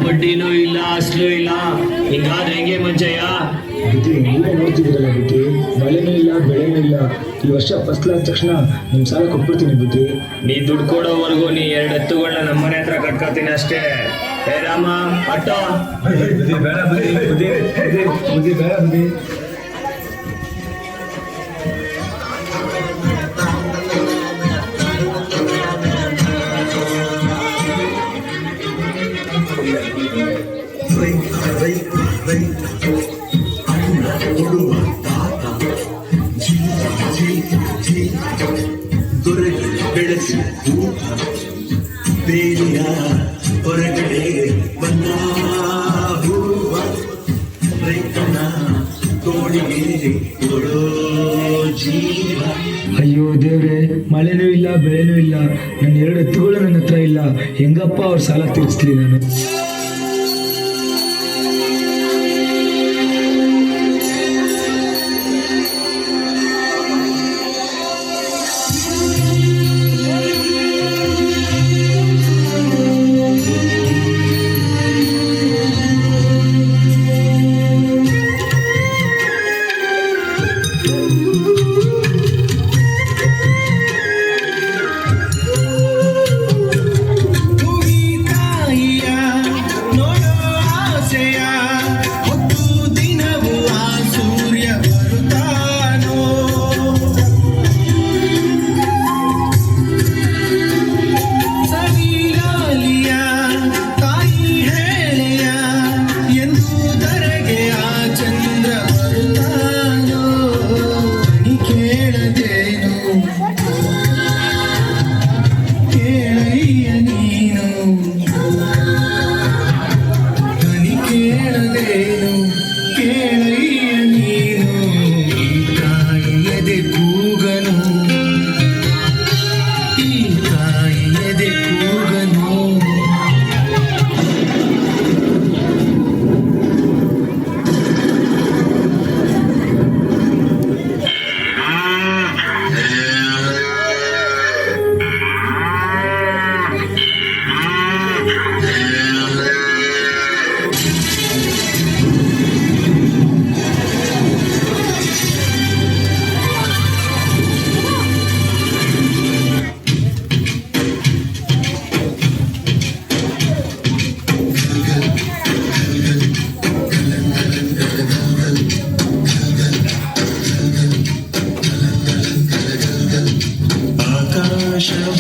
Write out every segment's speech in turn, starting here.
ಬಡ್ಡಿನೂ ಇಲ್ಲ ಅಸ್ಲು ಇಲ್ಲ, ಹಿಂಗಾದ್ರೆ ಹೆಂಗೆ ಮಂಚಯ್ಯ? ಬುದ್ಧಿ ನೀವೇ ನೋಡ್ತಿದ್ದೀರಲ್ಲ ಬುದ್ಧಿ, ಮಳೆನೂ ಇಲ್ಲ ಬೆಳೆನೂ ಇಲ್ಲ. ಈ ವರ್ಷ ಫಸ್ಟ್ ಆದ ತಕ್ಷಣ ನಿಮ್ ಸಾಲ ಕೊಟ್ಬಿಡ್ತೀನಿ ಬುದ್ಧಿ. ನೀ ದುಡ್ಡು ಕೊಡೋವರೆಗೂ ನೀ 2 ಎತ್ತುಗಳನ್ನ ನಮ್ಮನೆ ಹತ್ರ ಕಟ್ಕೋತೀನಿ ಅಷ್ಟೇ. ಹೇ ರಾಮ ಅಟ್ಟೋ. ಬುದ್ಧಿ ಬೇಡ ಬುದ್ಧಿ, ಬುದ್ಧಿ ಬುದ್ಧಿ ಬುದ್ಧಿ ಬೇಡ ಬುದ್ಧಿ. ಬೆಳೆಸಿ ಬೇಲಿಯ ಹೊರಗಡೆ ಬಂದ ಹೂವ ರೈತನ ತೋಳಿಗೆ ಕೊಡೋ ಜೀವ. ಅಯ್ಯೋ ದೇವ್ರೆ, ಮಳೆನೂ ಇಲ್ಲ ಬೆಳೆನೂ ಇಲ್ಲ, ನನ್ನ 2 ಎತ್ತುಗಳು ನನ್ನ ಹತ್ರ ಇಲ್ಲ. ಹೆಂಗಪ್ಪ ಅವ್ರ ಸಾಲ ತೀರಿಸ್ಲಿ ನಾನು?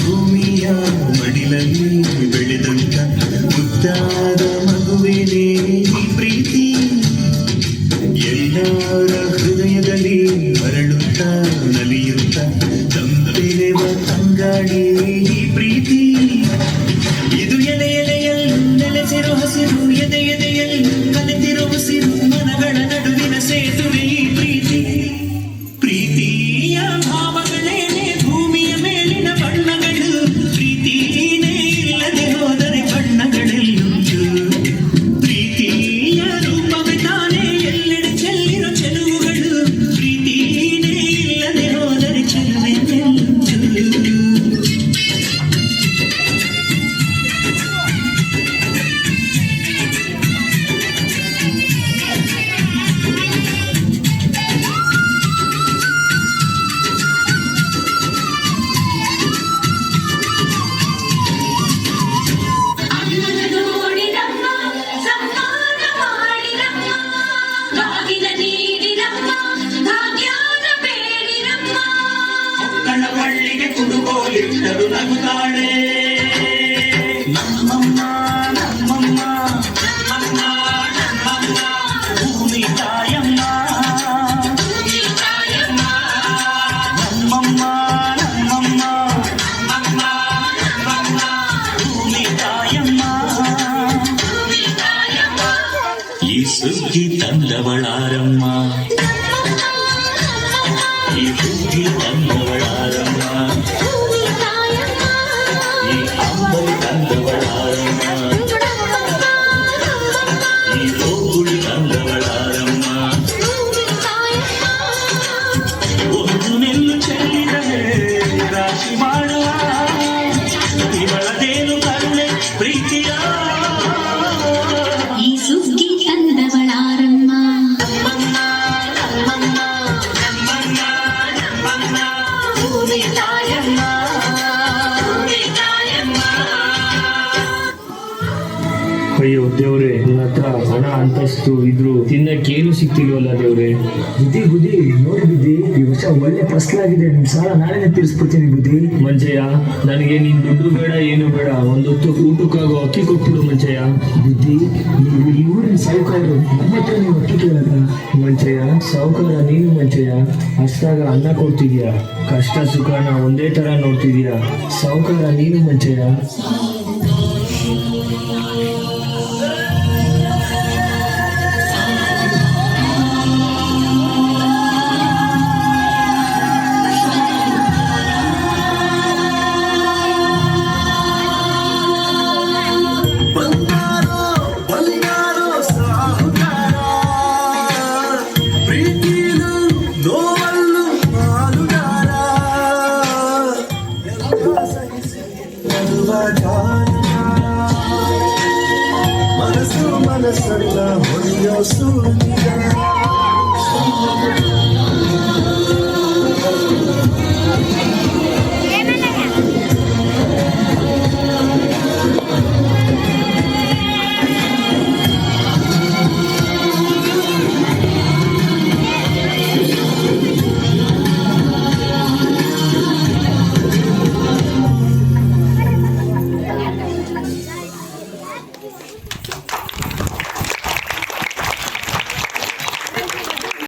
ಭೂಮಿಯ ಮಡಿಲಲ್ಲಿ ಬೆಳೆದಂತ ಮುದ್ದಾದ ಮಗುವೇನೆ ಈ ಪ್ರೀತಿ, ಎಲ್ಲರ ಹೃದಯದಲ್ಲಿ ಮರಳುತ್ತ ನಲಿಯುತ್ತ ತಂಪೆಲೆವ ತಂಗಾಳಿ ಈ ಪ್ರೀತಿ. ಇದು ಎಲೆ ಎಲೆಯಲ್ಲೂ ನೆಲೆಸಿರೋ ಹಸಿರು, ಎದೆ ಎದೆಯಲ್ಲೂ ಕಲೆತಿರೋ ಉಸಿರು, ಮನಗಳ ನಡುವಿನ ಸೇತುವೆ ಈ ಪ್ರೀತಿ. ಪ್ರೀತಿಯ ಭಾವಗಳೇನೆ ಭೂಮಿಯ ಮೇಲಿನ ಬಣ್ಣಗಳು, ಪ್ರೀತಿನೇ ಇಲ್ಲದೆ ಹೋದರೆ ಬಣ್ಣಗಳೆಲ್ಲುಂಟು. ಪ್ರೀತಿಯ ರೂಪವೇ ತಾನೇ ಎಲ್ಲೆಡೆ ಚೆಲ್ಲಿರೋ ಚೆಲುವುಗಳು, ಪ್ರೀತಿನೇ ಇಲ್ಲದೆ ಹೋದರೆ ಚೆಲುವೆಲ್ಲುಂಟು. ಕಳ್ಳಬಳ್ಳಿಗೆ ಕುಡುಗೋಲಿಟ್ಟರು ನಗುತ್ತಾಳೆ ನಮ್ಮಮ್ಮ ನಮ್ಮಮ್ಮ ನಮ್ಮಮ್ಮ ನಮ್ಮಮ್ಮ ಭೂಮಿ ತಾಯಮ್ಮ ನಮ್ಮಮ್ಮ ನಮ್ಮಮ್ಮ ನಮ್ಮಮ್ಮ ನಮ್ಮಮ್ಮ ಭೂಮಿ ತಾಯಮ್ಮ. ಈ ಸುಗ್ಗಿ ತಂದವಳಾರಮ್ಮ, ಈ ಸುಗ್ಗಿ ತಂದವಳಾರಮ್ಮ, ಈ ಅಂಬಲಿ ತಂದವಳಾರಮ್ಮ, ಈ ಗೋಗುಳಿ ತಂದವಳಾರಮ್ಮ. ಒಂದು ನೆಲ್ಲು ಚೆಲ್ಲಿದರೆ ರಾಶಿ ಮಾಡುವ ಇವಳದೇನು ಕರುಣೆ ಪ್ರೀತಿಯ ಅಯ್ಯೋ ದೇವ್ರೆ, ನನ್ನ ಹತ್ರ ಹಣ ಅಂತಸ್ತು ಇದ್ರು ತಿನ್ನಕ್ಕೇನು ಸಿಕ್ತಿಲ್ವಲ್ಲ ದೇವ್ರೆ. ಬುದ್ಧಿ ನೋಡಿ ಬುದ್ಧಿ, ಈ ವರ್ಷ ಒಳ್ಳೆ ಫಸಲಾಗಿದೆ. ನಿಮ್ ಸಾಲ ನಾಳೆನೆ ತೀರಿಸ್ಬಿಡ್ತೀನಿ ಬುದ್ಧಿ. ಮಂಚಯ್ಯ, ನನಗೆ ನೀನ್ ದುಡ್ಡು ಬೇಡ, ಏನು ಬೇಡ, ಒಂದೊತ್ತು ಊಟಕ್ಕಾಗೋ ಅಕ್ಕಿ ಕೊಟ್ಬಿಡು ಮಂಚಯ್ಯ. ಬುದ್ಧಿ, ನೀವು ಈ ಊರಿನ ಸಾಹುಕಾರರು, ನಮ್ಮ ಹತ್ರ ನೀವು ಅಕ್ಕಿ ಕೇಳಲ್ಲ. ಮಂಚಯ್ಯ, ಸಾವುಕಾರ ನೀನು ಮಂಚಯ್ಯ. ಅಷ್ಟಾಗ ಅನ್ನ ಕೊಡ್ತಿದ್ಯಾ, ಕಷ್ಟ ಸುಖನ ಒಂದೇ ತರ ನೋಡ್ತಿದ್ಯಾ. ಸಾವುಕಾರ ನೀನು ಮಂಚಯ್ಯ. ಬಂಗಾರೋ ಬಂಗಾರೋ ಸಾಹುಕಾರ, ಪ್ರೀತಿಲು ನೋವಲ್ಲು ಪಾಲುಗಾರ, ಮನಸ್ಸು ಮನಸ್ಸನ್ನ ಹೊಡೆಯೋ ಸೂರ್ಯ.